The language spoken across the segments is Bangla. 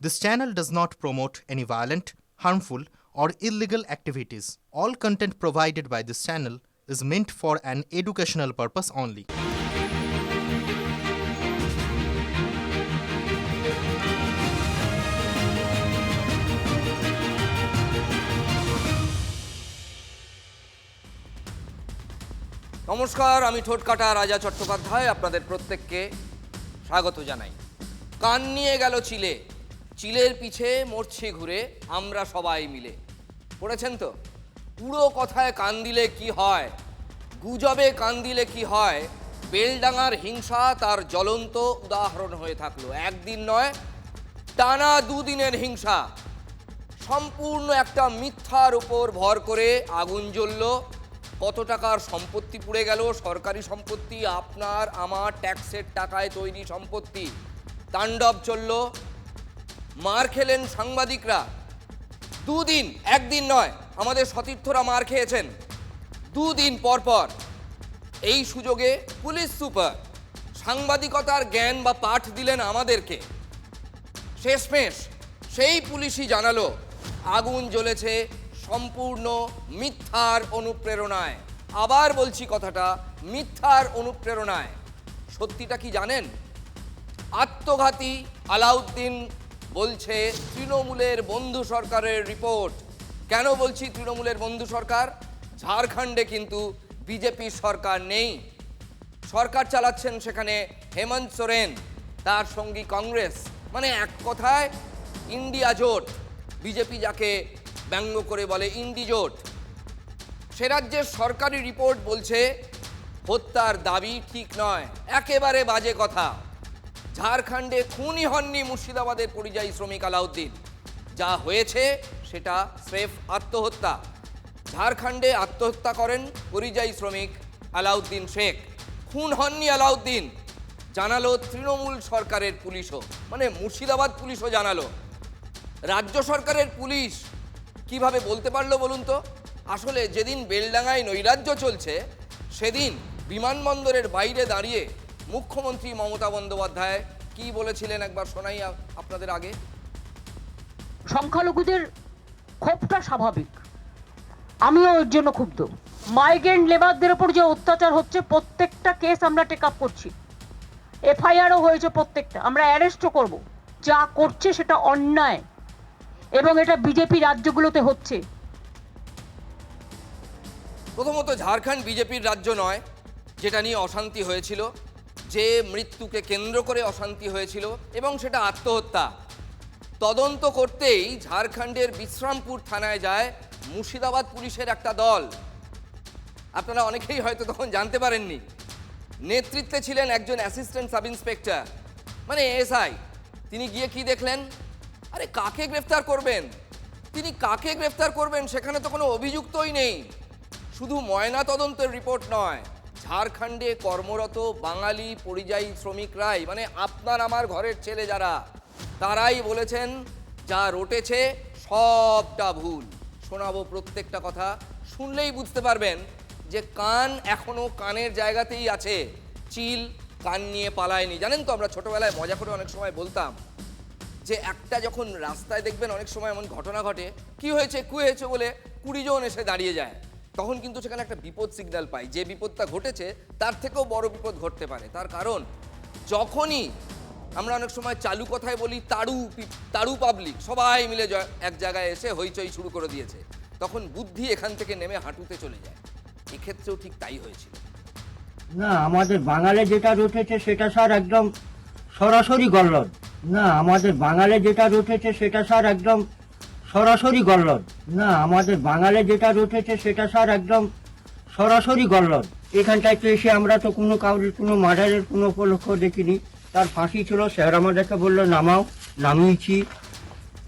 This channel does not promote any violent, harmful, or illegal activities. All content provided by this channel is meant for an educational purpose only. নমস্কার, আমি ঠোঁটকাটা রাজা চট্টোপাধ্যায় আপনাদের প্রত্যেককে স্বাগত জানাই। কান নিয়ে গেল চিলে, চিলের পিছে মরছি ঘুরে আমরা সবাই মিলে। পড়েছেন তো? পুরো কথায় কান দিলে কি হয়, গুজবে কান দিলে কি হয়, বেলডাঙার হিংসা তার জ্বলন্ত উদাহরণ হয়ে থাকলো। একদিন নয়, টানা দুদিনের হিংসা। সম্পূর্ণ একটা মিথ্যার উপর ভর করে আগুন জ্বলল। কত টাকার সম্পত্তি পুড়ে গেল, সরকারি সম্পত্তি, আপনার আমার ট্যাক্সের টাকায় তৈরি সম্পত্তি। তাণ্ডব চলল, মার খেলেন সাংবাদিকরা। দুদিন, একদিন নয়, আমাদের সতীর্থরা মার খেয়েছেন দুদিন পর পর। এই সুযোগে পুলিশ সুপার সাংবাদিকতার জ্ঞান বা পাঠ দিলেন আমাদেরকে। শেষমেশ সেই পুলিশই জানালো আগুন জ্বলেছে সম্পূর্ণ মিথ্যার অনুপ্রেরণায়। আবার বলছি কথাটা, মিথ্যার অনুপ্রেরণায়। সত্যিটা কি জানেন? আত্মঘাতী আলাউদ্দিন বলছে তৃণমূলের বন্ধু সরকারের রিপোর্ট। কেন বলছি তৃণমূলের বন্ধু সরকার? ঝাড়খণ্ডে কিন্তু বিজেপি সরকার নেই। সরকার চালাচ্ছেন সেখানে হেমন্ত সোরেন, তার সঙ্গী কংগ্রেস। মানে এক কথায় ইন্ডিয়া জোট, বিজেপি যাকে ব্যঙ্গ করে বলে ইন্ডি জোট। সে রাজ্যের সরকারি রিপোর্ট বলছে হত্যার দাবি ঠিক নয়, একেবারে বাজে কথা। ঝাড়খণ্ডে খুনই হননি মুর্শিদাবাদের পরিযায়ী শ্রমিক আলাউদ্দিন। যা হয়েছে সেটা স্রেফ আত্মহত্যা। ঝাড়খণ্ডে আত্মহত্যা করেন পরিযায়ী শ্রমিক আলাউদ্দিন শেখ। খুন হননি আলাউদ্দিন, জানালো তৃণমূল সরকারের পুলিশও, মানে মুর্শিদাবাদ পুলিশও জানালো। রাজ্য সরকারের পুলিশ কিভাবে বলতে পারলো বলুন তো? আসলে যেদিন বেলডাঙায় নৈরাজ্য চলছে সেদিন বিমানবন্দরের বাইরে দাঁড়িয়ে মুখ্যমন্ত্রী মমতা বন্দ্যোপাধ্যায় কি বলেছিলেন একবার শোনাই আপনাদের আগে। সংখ্যালঘুদের ক্ষোভটা স্বাভাবিক, আমিও এর জন্য ক্ষুব্ধ। মাইগ্রেন্ট লেবারদের উপর যে অত্যাচার হচ্ছে প্রত্যেকটা কেস আমরা টেক আপ করছি, এফআইআরও হয়েছে প্রত্যেকটা, আমরা অ্যারেস্টও করব। যা করছে সেটা অন্যায় এবং এটা বিজেপি রাজ্যগুলোতে হচ্ছে। প্রথমত ঝাড়খণ্ড বিজেপির রাজ্য নয়, যেটা নিয়ে অশান্তি হয়েছিল, যে মৃত্যুকে কেন্দ্র করে অশান্তি হয়েছিল, এবং সেটা আত্মহত্যা। তদন্ত করতেই ঝাড়খণ্ডের বিশ্রামপুর থানায় যায় মুর্শিদাবাদ পুলিশের একটা দল। আপনারা অনেকেই হয়তো তখন জানতে পারেননি। নেতৃত্বে ছিলেন একজন অ্যাসিস্ট্যান্ট সাব ইন্সপেক্টর, মানে এসআই। তিনি গিয়ে কি দেখলেন? আরে কাকে গ্রেফতার করবেন? তিনি কাকে গ্রেফতার করবেন? সেখানে তো কোনো অভিযুক্তই নেই। শুধু ময়না তদন্তের রিপোর্ট নয়, ঝাড়খণ্ডে কর্মরত বাঙালি পরিযায়ী শ্রমিকরাই, মানে আপনার আমার ঘরের ছেলে যারা, তারাই বলেছেন যা রটেছে সবটা ভুল। শোনাবো প্রত্যেকটা কথা, শুনলেই বুঝতে পারবেন যে কান এখনো কানের জায়গাতেই আছে, চিল কান নিয়ে পালায়নি। জানেন তো, আমরা ছোটবেলায় মজা করে অনেক সময় বলতাম যে একটা যখন রাস্তায় দেখবেন অনেক সময় এমন ঘটনা ঘটে, কি হয়েছে বলে 20 জন এসে দাঁড়িয়ে যায়, তখন কিন্তু সেখানে একটা বিপদ সিগন্যাল পাই, যে বিপদটা ঘটেছে তার থেকেও বড় বিপদ ঘটতে পারে। তার কারণ যখনই আমরা অনেক সময় চালু কথায় বলি তাড়ু পাবলিক সবাই মিলে এক জায়গায় এসে হইচই শুরু করে দিয়েছে, তখন বুদ্ধি এখান থেকে নেমে হাঁটুতে চলে যায়। এক্ষেত্রেও ঠিক তাই হয়েছিল। না, আমাদের বাঙালি যেটা রটেছে সেটা স্যার একদম সরাসরি গল্লদ। না, আমাদের বাঙালি যেটা রটেছে সেটা স্যার একদম সরাসরি গল্লদ। না, আমাদের বাঙালি যেটা রটেছে সেটা স্যার একদম সরাসরি গল্লদ। এখানটায় তো এসে আমরা তো কোনো কাউরির কোনো মার্ডারের কোনো উপলক্ষ দেখিনি। তার ফাঁসি ছিল, স্যার আমাদেরকে বললো নামাও, নামিয়েছি।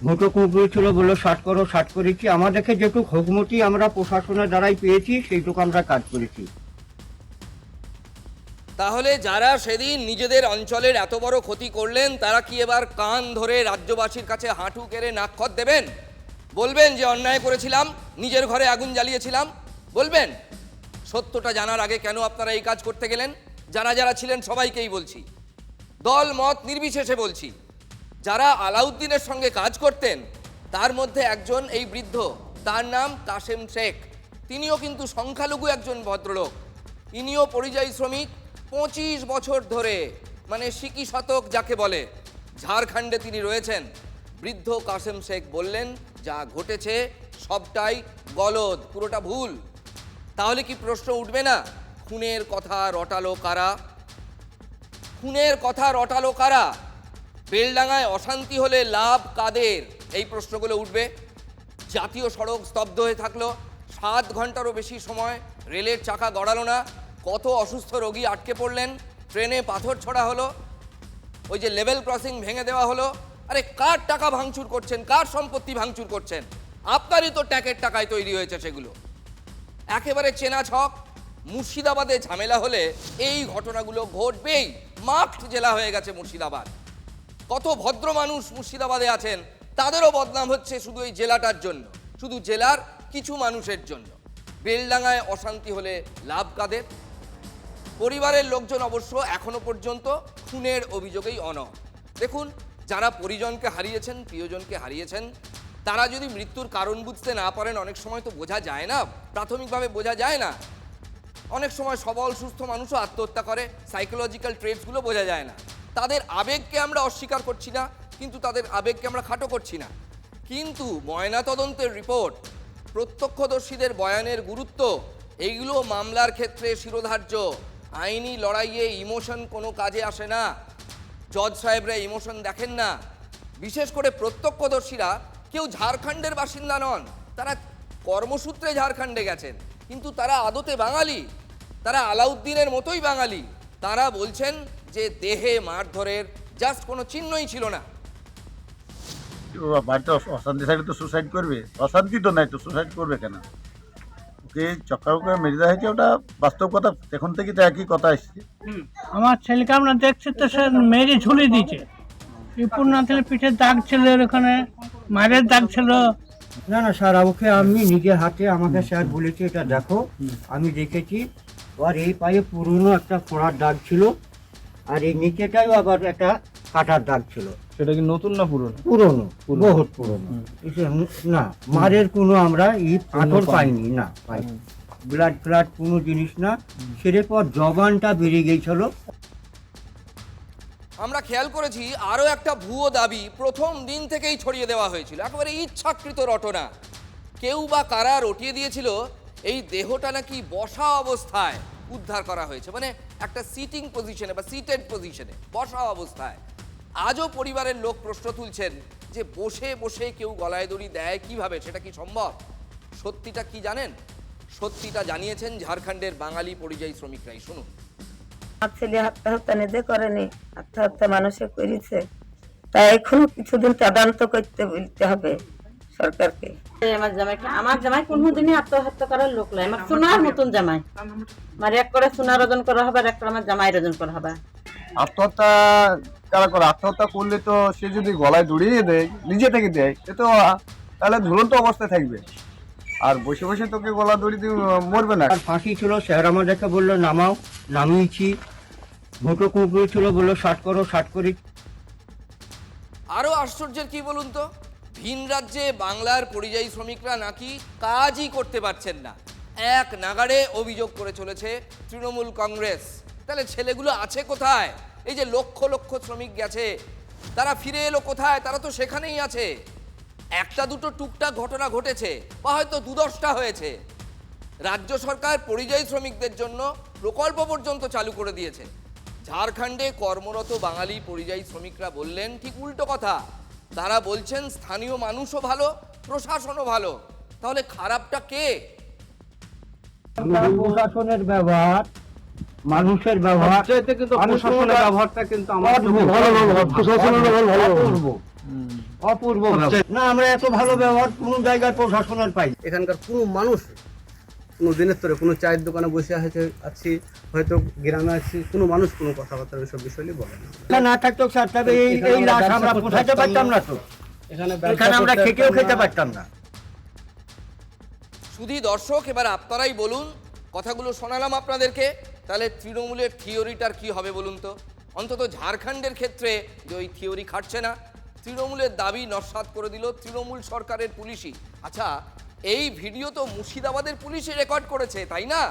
ঘুঁটো কুঁকড়ো ছিল, বললো শার্ট করো, শার্ট করেছি। আমাদেরকে যেটুকু হুকুমতি আমরা প্রশাসনের দ্বারাই পেয়েছি সেইটুকু আমরা কাজ করেছি। তাহলে যারা সেদিন নিজেদের অঞ্চলের এত বড় ক্ষতি করলেন, তারা কি এবার কান ধরে রাজ্যবাসীর কাছে হাঁটু কেড়ে নাকখত দেবেন? বলবেন যে অন্যায় করেছিলাম, নিজের ঘরে আগুন জ্বালিয়েছিলাম? বলবেন? সত্যটা জানার আগে কেন আপনারা এই কাজ করতে গেলেন? যারা যারা ছিলেন সবাইকেই বলছি, দল মত নির্বিশেষে বলছি, যারা আলাউদ্দিনের সঙ্গে কাজ করতেন তার মধ্যে একজন এই বৃদ্ধ, তার নাম কাশেম শেখ। তিনিও কিন্তু সংখ্যালঘু একজন ভদ্রলোক। ইনিও পরিযায়ী শ্রমিক, 25 বছর ধরে, মানে সিকি শতক যাকে বলে, ঝাড়খণ্ডে তিনি রয়েছেন। বৃদ্ধ কাশেম শেখ বললেন যা ঘটেছে সবটাই গলদ, পুরোটা ভুল। তাহলে কি প্রশ্ন উঠবে না, খুনের কথা রটালো কারা? খুনের কথা রটালো কারা? বেলডাঙায় অশান্তি হলে লাভ কাদের? এই প্রশ্নগুলো উঠবে। জাতীয় সড়ক স্তব্ধ হয়ে থাকলো, 7 ঘন্টারও বেশি সময় রেলের চাকা গড়ালো না, কত অসুস্থ রোগী আটকে পড়লেন, ট্রেনে পাথর ছোড়া হলো, ওই যে লেভেল ক্রসিং ভেঙে দেওয়া হলো। আরে কার টাকা ভাঙচুর করছেন, কার সম্পত্তি ভাঙচুর করছেন? আপনারই তো ট্যাক্সের টাকায় তৈরি হয়েছে সেগুলো। একেবারে চেনা ছক। মুর্শিদাবাদে ঝামেলা হলে এই ঘটনাগুলো ঘটবেই। মার্কড জেলা হয়ে গেছে মুর্শিদাবাদ। কত ভদ্র মানুষ মুর্শিদাবাদে আছেন, তাদেরও বদনাম হচ্ছে শুধু এই জেলাটার জন্য, শুধু জেলার কিছু মানুষের জন্য। বেলডাঙায় অশান্তি হলে লাভ কাদের? পরিবারের লোকজন অবশ্য এখনো পর্যন্ত খুনের অভিযোগেই অনড়। দেখুন, যারা পরিজনকে হারিয়েছেন, প্রিয়জনকে হারিয়েছেন, তারা যদি মৃত্যুর কারণ বুঝতে না পারেন, অনেক সময় তো বোঝা যায় না, প্রাথমিকভাবে বোঝা যায় না। অনেক সময় সবল সুস্থ মানুষও আত্মহত্যা করে, সাইকোলজিক্যাল ট্রেটসগুলো বোঝা যায় না। তাদের আবেগকে আমরা অস্বীকার করছি না, কিন্তু তাদের আবেগকে আমরা খাটো করছি না। কিন্তু ময়নাতদন্তের রিপোর্ট, প্রত্যক্ষদর্শীদের বয়ানের গুরুত্ব, এইগুলো মামলার ক্ষেত্রে শিরোধার্য। আইনি লড়াইয়ে ইমোশন কোনো কাজে আসে না। জজ সাহেবরা ইমোশন দেখেন না। বিশেষ করে প্রত্যক্ষদর্শীরা কেউ ঝাড়খণ্ডের বাসিন্দা নন, তারা কর্মসূত্রে ঝাড়খণ্ডে গেছেন, কিন্তু তারা আদতে বাঙালি, তারা আলাউদ্দিনের মতোই বাঙালি। তারা বলছেন যে দেহে মারধরের জাস্ট কোনো চিহ্নই ছিল না। বাড়িতে অশান্তি থাকলে তো সুসাইড করবে, অশান্তি তো নাই তো সুসাইড করবে কেন? ওকে চক্কর করে মেরে দেওয়া হয়েছে, ওটা বাস্তব কথা, এখন থেকে তো একই কথা এসছে। আমার ছেলেকে আমরা দেখছি তো সে মেরে ঝুলিয়ে দিয়েছে, বিপুল না ছিল, পিঠের দাগ ছিল, ওখানে মারের দাগ ছিল। না না স্যার, ওকে আমি নিজের হাতে, আমাকে স্যার বলেছে এটা দেখো, আমি দেখেছি। আর এই পায়ে পুরনো একটা ফোড়ার দাগ ছিল, আর এই নিচেটাও আবার একটা কাটার দাগ ছিল। সেটা কি নতুন না পুরনো? পুরনো, বহুত পুরনো। না, মারের কোনো আমরা পাথর পাইনি, না পাইনি, ব্লাড ফ্লাড কোনো জিনিস না। সেরে পর জবানটা বেরিয়ে গিয়েছিল। আমরা খেয়াল করেছি আরও একটা ভুয়ো দাবি প্রথম দিন থেকেই ছড়িয়ে দেওয়া হয়েছিল, একেবারে ইচ্ছাকৃত রটনা। কেউ বা কারা রটিয়ে দিয়েছিল এই দেহটা নাকি বসা অবস্থায় উদ্ধার করা হয়েছে, মানে একটা সিটিং পজিশনে বা সিটেড পজিশনে বসা অবস্থায়। আজও পরিবারের লোক প্রশ্ন তুলছেন যে বসে বসে কেউ গলায় দড়ি দেয় কিভাবে, সেটা কি সম্ভব? সত্যিটা কি জানেন? সত্যিটা জানিয়েছেন ঝাড়খণ্ডের বাঙালি পরিযায়ী শ্রমিকরাই। শুনুন। আমার ছেলে আত্মহত্যা নিজে করেনি, আত্মহত্যা মানুষে করেছে, তাই এখনো কিছুদিন তদন্ত করতে বলতে হবে সরকারকে। আমার জামাই কোনদিনই আত্মহত্যা করার লোক নয়, আমার সোনার মতন জামাই। আমার এক করে সোনার ওজন করা হবে, আর এক করে আমার জামাইয়ের ওজন করা হবে। আত্মহত্যা কারা করে? আত্মহত্যা করলে তো সে যদি গলায় দড়িয়ে দেয়, নিজে থেকে দেয়, সে তো তাহলে ঝুলন্ত অবস্থায় থাকবে, আর বসে বসে তোকে গলা দড়ি দিয়ে মরবে না। আর ফাঁসি ছিল, স্যার আমাদেরকে বললো নামাও, নামিয়েছি। ভোটো কুকুর ছিল, বললো শার্ট করো, শার্ট করি। আরও আশ্চর্যের কি বলুন তো, ভিন রাজ্যে বাংলার পরিযায়ী শ্রমিকরা নাকি কাজই করতে পারছেন না, এক নাগাড়ে অভিযোগ করে চলেছে তৃণমূল কংগ্রেস। তাহলে ছেলেগুলো আছে কোথায়? এই যে লক্ষ লক্ষ শ্রমিক গেছে, তারা ফিরে এলো কোথায়? তারা তো সেখানেই আছে। একটা দুটো টুকটাক ঘটনা ঘটেছে, বা হয়তো 2-10টা হয়েছে। রাজ্য সরকার পরিযায়ী শ্রমিকদের জন্য প্রকল্প পর্যন্ত চালু করে দিয়েছে। ঝাড়খণ্ডে কর্মরত বাঙালি পরিযায়ী শ্রমিকরা বললেন ঠিক উল্টো কথা। তারা বলছেন স্থানীয় মানুষও ভালো, প্রশাসনও ভালো। তাহলে খারাপটা কে? প্রশাসনের ব্যবহার, মানুষের ব্যবহার, কিন্তু প্রশাসনের ব্যবহারটা কিন্তু অপূর্ব। না, আমরা এত ভালো ব্যবহার কোনো জায়গায় প্রশাসনের পাই। এখানকার কোনো মানুষ কোনো দিনের তোরে কোনো চায়ের দোকানে বসে আছি, হয়তো গ্রামে আছি, কোনো মানুষ কোনো কথাবার্তা ওইসব বিষয় নিয়ে বলে না। না থাকতো স্যার, তবে এই লাশ আমরা পোষাতে পারতাম না, তো এখানে আমরা খেতেও খেতে পারতাম না। শুধু দর্শক, এবার আপনারাই বলুন, কথাগুলো শোনালাম আপনাদেরকে, তাহলে তৃণমূলের থিওরিটার কি হবে বলুন তো? অন্তত ঝাড়খণ্ডের ক্ষেত্রে যে ওই থিওরি খাটছে না, তৃণমূলের দাবি নস্যাৎ করে দিল তৃণমূল সরকারের পুলিশই। আচ্ছা, এই ভিডিও তো মুর্শিদাবাদের পুলিশই রেকর্ড করেছে, তাই না?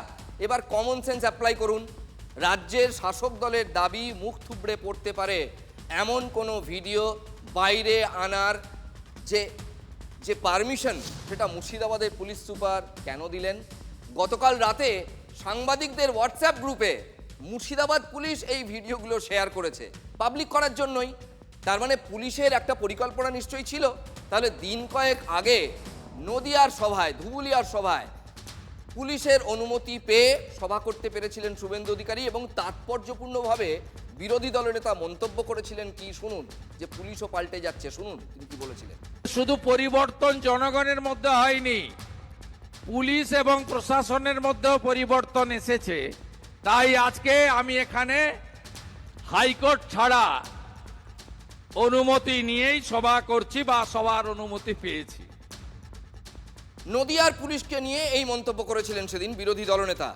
এবার কমন সেন্স অ্যাপ্লাই করুন। রাজ্যের শাসক দলের দাবি মুখ থুবড়ে পড়তে পারে এমন কোনো ভিডিও বাইরে আনার যে পারমিশন, সেটা মুর্শিদাবাদের পুলিশ সুপার কেন দিলেন? গতকাল রাতে সাংবাদিকদের হোয়াটসঅ্যাপ গ্রুপে মুর্শিদাবাদ পুলিশ এই ভিডিওগুলো শেয়ার করেছে পাবলিক করার জন্যই। তার মানে পুলিশের একটা পরিকল্পনা নিশ্চয়ই ছিল। তাহলে দিন কয়েক আগে নদিয়ার সভায়, ধুবুলিয়ার সভায় পুলিশের অনুমতি পেয়ে সভা করতে পেরেছিলেন শুভেন্দু অধিকারী, এবং তাৎপর্যপূর্ণভাবে বিরোধী দলনেতা মন্তব্য করেছিলেন কি শুনুন, যে পুলিশও পাল্টে যাচ্ছে। শুনুন তিনি কি বলেছিলেন। শুধু পরিবর্তন জনগণের মধ্যে হয়নি, পুলিশ এবং প্রশাসনের মধ্যেও পরিবর্তন এসেছে। তাই আজকে আমি এখানে হাইকোর্ট ছাড়া অনুমতি নিয়েই সভা করছি বা সভার অনুমতি পেয়েছি। নদিয়ার পুলিশকে নিয়ে এই মন্তব্য করেছিলেন সেদিন বিরোধী দলনেতা।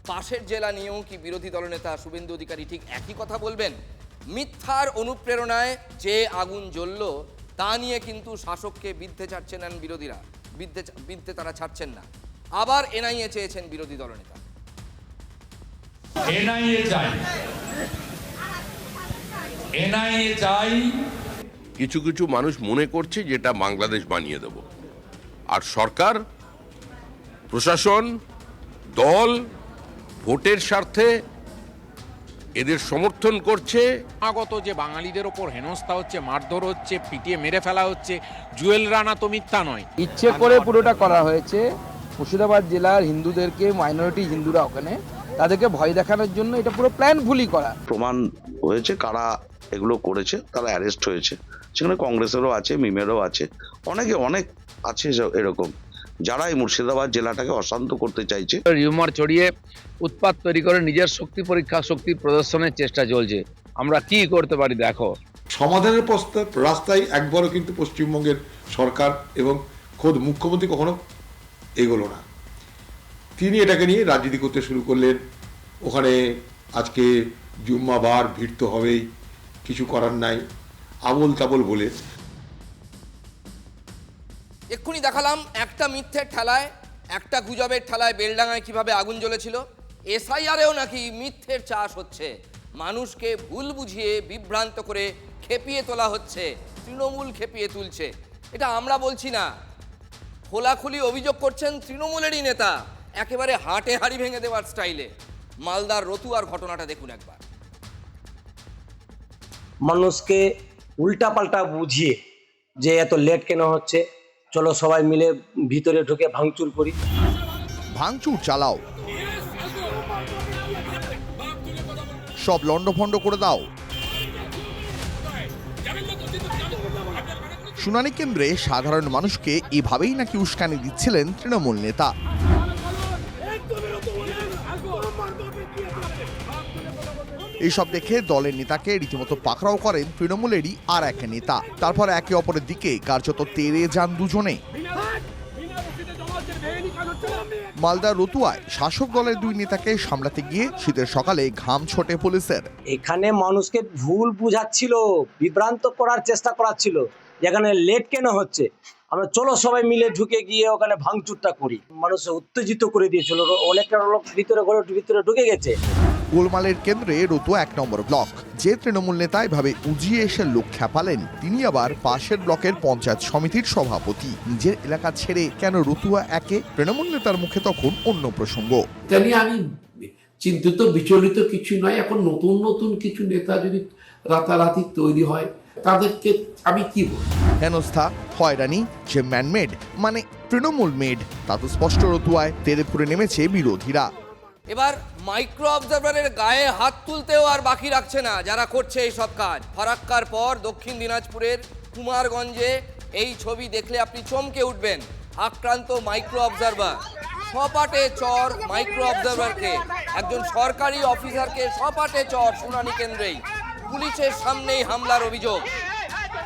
পাশের জেলা নিয়েও কি বিরোধী দলনেতা শুভেন্দু অধিকারী ঠিক একই কথা বলবেন? মিথ্যার অনুপ্রেরণায় যে আগুন জ্বলল তা নিয়ে কিন্তু শাসককে বিদ্ধে ছাড়ছেন না বিরোধীরা, বিদ্ধে তারা ছাড়ছেন না। আবার এনআইএ চেয়েছেন বিরোধী দলনেতা। এনআইএ চাই। কিছু কিছু মানুষ মনে করছে যেটা বাংলাদেশ বানিয়ে দেব, আর সরকার, প্রশাসন, দল ভোটের স্বার্থে এদের সমর্থন করছে। আগত যে বাঙালিদের ওপর হেনস্থা হচ্ছে, মারধর হচ্ছে, পিটিয়ে মেরে ফেলা হচ্ছে, জুয়েল রানা তো মিথ্যা নয়। ইচ্ছে করে পুরোটা করা হয়েছে। মুর্শিদাবাদ জেলার হিন্দুদেরকে, মাইনরিটি হিন্দুরা ওখানে, তাদেরকে ভয় দেখানোর জন্য এটা পুরো প্ল্যানফুলি করা। প্রমাণ হয়েছে কারা এগুলো করেছে, তারা অ্যারেস্ট হয়েছে। সেখানে কংগ্রেসেরও আছে, মিমেরও আছে, অনেক আছে এরকম যারা এই মুর্শিদাবাদ জেলাটাকে অশান্ত করতে চাইছে। রিউমার ছড়িয়ে উৎপাত তৈরি করে নিজের শক্তি পরীক্ষা, শক্তি প্রদর্শনের চেষ্টা চলছে। আমরা কি করতে পারি দেখো। সমাধানের রাস্তায় একবারও কিন্তু পশ্চিমবঙ্গের সরকার এবং খোদ মুখ্যমন্ত্রী কখনো এগোলো না। তিনি এটাকে নিয়ে রাজনীতি করতে শুরু করলেন। ওখানে আজকে জুম্মাবার ভিড় তো হবেই, কিছু করার নাই, আবোল তাবোল বলে। এক্ষুনি দেখালাম একটা মিথ্যের ঠেলায়, একটা গুজবের ঠেলায় বেলডাঙায় কিভাবে আগুন জ্বলেছিল। এসআইআরেও নাকি মিথ্যের চাষ হচ্ছে, মানুষকে ভুল বুঝিয়ে বিভ্রান্ত করে খেপিয়ে তোলা হচ্ছে, তৃণমূল খেপিয়ে তুলছে। এটা আমরা বলছি না, খোলাখুলি অভিযোগ করছেন তৃণমূলেরই নেতা, একেবারে হাটে হাড়ি ভেঙে দেওয়ার স্টাইলে। মালদার রতুয়ার ঘটনাটা দেখুন একবার। মানুষকে উল্টাপাল্টা বুঝিয়ে যে এত লেট কেন হচ্ছে, চলো সবাই মিলে ভিতরে ঢুকে ভাঙচুর করি। ভাঙচুর চালাও, সব লন্ডভন্ড করে দাও। শুনানি কেন্দ্রে সাধারণ মানুষকে এভাবেই নাকি উস্কানি দিচ্ছিলেন তৃণমূল নেতা। এইসব দেখে দলের নেতাকে রীতিমতো পাকড়াও করেন তৃণমূলেরই আর এক নেতা। তারপর একে অপরের দিকে কার্যত তেড়ে যান দুজনে। মালদার রতুয়ায় শাসক দলের দুই নেতাকে সামলাতে গিয়ে শীতের সকালে ঘাম ছোটে পুলিশের। এখানে মানুষকে ভুল বুঝাচ্ছিল, বিভ্রান্ত করার চেষ্টা করাচ্ছিল, যেখানে লেট কেন হচ্ছে, আমরা চলো সবাই মিলে ঢুকে গিয়ে ওখানে ভাঙচুরটা করি। মানুষ উত্তেজিত করে দিয়েছিল, অনেকটা লোক ভিতরে ঢুকে গেছে। গোলমালের কেন্দ্রে রতুয়া 1 নম্বর ব্লক। যে তৃণমূল নেতা এভাবে উজিয়ে এসে লোক খেপালেন, তিনি আবার পাশের ব্লকের পঞ্চায়েত সমিতির সভাপতি। নিজের এলাকা ছেড়ে কেন রতুয়া 1-এ? তৃণমূল নেতার মুখে তখন অন্য প্রসঙ্গ। আমি চিন্তিত, বিচলিত কিছু নয়। এখন নতুন নতুন কিছু নেতা যদি রাতারাতি তৈরি হয়, তাদেরকে আমি কি বলবো? হেনস্থা, হয়রানি যে ম্যানমেড, মানে তৃণমূল মেড, তা তো স্পষ্ট রতুয়ায় তেড়ে ফুঁড়ে নেমেছে বিরোধীরা। এবার মাইক্রো অবজারভারের গায়ে হাত তুলতেও আর বাকি রাখছে না যারা করছে এই সব কাজ। ফারাক্কার পর দক্ষিণ দিনাজপুরের কুমারগঞ্জে এই ছবি দেখলে আপনি চমকে উঠবেন। আক্রান্ত মাইক্রো অবজারভার, সপাটে চর মাইক্রো অবজারভারকে, একজন সরকারি অফিসারকে সপাটে চর শুনানি কেন্দ্রেই। পুলিশের সামনেই হামলার অভিযোগ।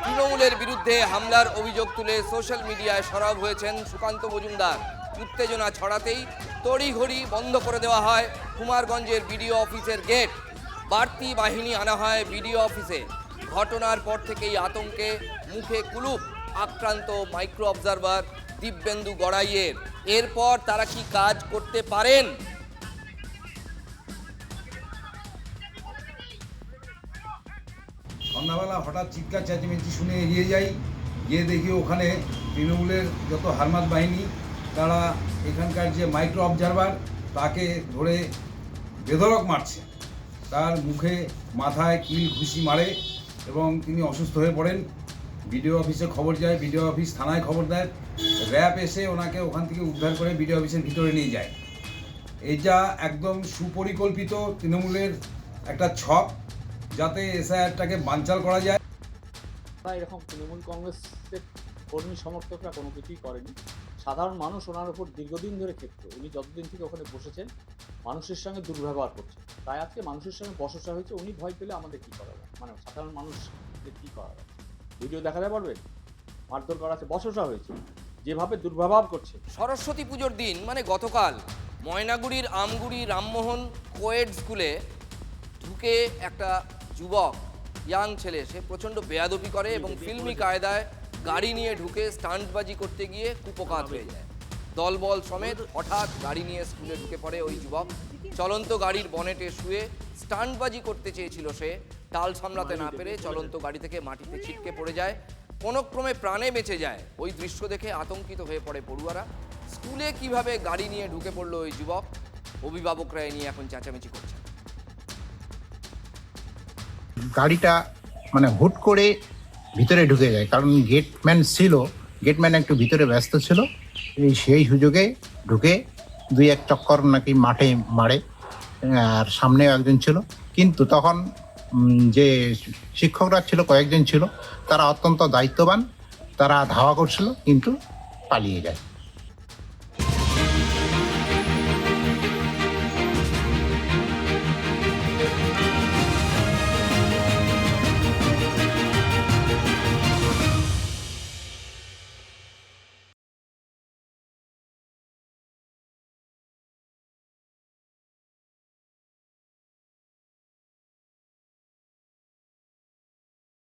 তৃণমূলের বিরুদ্ধে হামলার অভিযোগ তুলে সোশ্যাল মিডিয়ায় সরব হয়েছেন সুকান্ত মজুমদার। উত্তেজনা ছড়াতেই তড়িঘড়ি বন্ধ করে দেওয়া হয় কুমারগঞ্জের বিডিও অফিসের গেট। বাড়তি বাহিনী আনা হয় বিডিও অফিসে। ঘটনার পর থেকেই আতঙ্কে মুখে কুলুপ আক্রান্ত মাইক্রো অবজারভার দিব্যেন্দু গড়াইয়ের। এরপর তারা কি কাজ করতে পারেন? সন্ধ্যাবেলা হঠাৎ চিৎকার চেঁচামেচি শুনে এগিয়ে যাই, গিয়ে দেখি ওখানে তৃণমূলের যত হারমাত বাহিনী তারা এখানকার যে মাইক্রো অবজারভার তাকে ধরে বেধড়ক মারছে। তার মুখে মাথায় কিল ঘুষি মারে এবং তিনি অসুস্থ হয়ে পড়েন। বিডিও অফিসে খবর যায়, বিডিও অফিস থানায় খবর দেয়, র্যাব এসে ওনাকে ওখান থেকে উদ্ধার করে বিডিও অফিসের ভিতরে নিয়ে যায়। এইটা একদম সুপরিকল্পিত তৃণমূলের একটা ছক, যাতে এসআইআরটাকে বানচাল করা যায়। এরকম তৃণমূল কংগ্রেসের কর্মী সমর্থকরা কোনো কিছুই করেনি। সাধারণ মানুষ ওনার উপর দীর্ঘদিন ধরে ক্ষেত্র, উনি যতদিন থেকে ওখানে বসেছেন মানুষের সঙ্গে দুর্ব্যবহার করছেন, তাই আজকে মানুষের সঙ্গে বচসা হয়েছে। উনি ভয় পেলে আমাদের কী করা যায়, মানে সাধারণ মানুষদের কী করা যায়? ভিডিও দেখাতে পারবেন, মারধর করা আছে, বচসা হয়েছে, যেভাবে দুর্ব্যবহার করছে। সরস্বতী পুজোর দিন মানে গতকাল ময়নাগুড়ির আমগুড়ি রামমোহন কোয়েড স্কুলে ঢুকে একটা যুবক, ইয়াং ছেলে, সে প্রচণ্ড বেয়াদবি করে এবং ফিল্মি কায়দায় গাড়ি নিয়ে ঢুকে স্টান্টবাজি করতে গিয়ে কুপকাত হয়ে যায়। দলবল সমেত হঠাৎ গাড়ি নিয়ে স্কুলে ঢুকে পড়ে ওই যুবক। চলন্ত গাড়ির বনেটে শুয়ে স্টান্টবাজি করতে চেয়েছিল সে, তাল সামলাতে না পেরে চলন্ত গাড়ি থেকে মাটিতে ছিটকে পড়ে যায়, কোনো ক্রমে প্রাণে বেঁচে যায়। ওই দৃশ্য দেখে আতঙ্কিত হয়ে পড়ে পড়ুয়ারা। স্কুলে কিভাবে গাড়ি নিয়ে ঢুকে পড়লো ওই যুবক, অভিভাবকরা এ নিয়ে এখন চেঁচামেচি করছেন। গাড়িটা মানে হুট করে ভিতরে ঢুকে যায়, কারণ গেটম্যান ছিল, গেটম্যান একটু ভিতরে ব্যস্ত ছিল, সেই সুযোগে ঢুকে দুই এক চক্কর নাকি মাঠে মারে। আর সামনেও একজন ছিল, কিন্তু তখন যে শিক্ষকরা ছিল, কয়েকজন ছিল, তারা অত্যন্ত দায়িত্ববান, তারা ধাওয়া করছিল কিন্তু পালিয়ে যায়।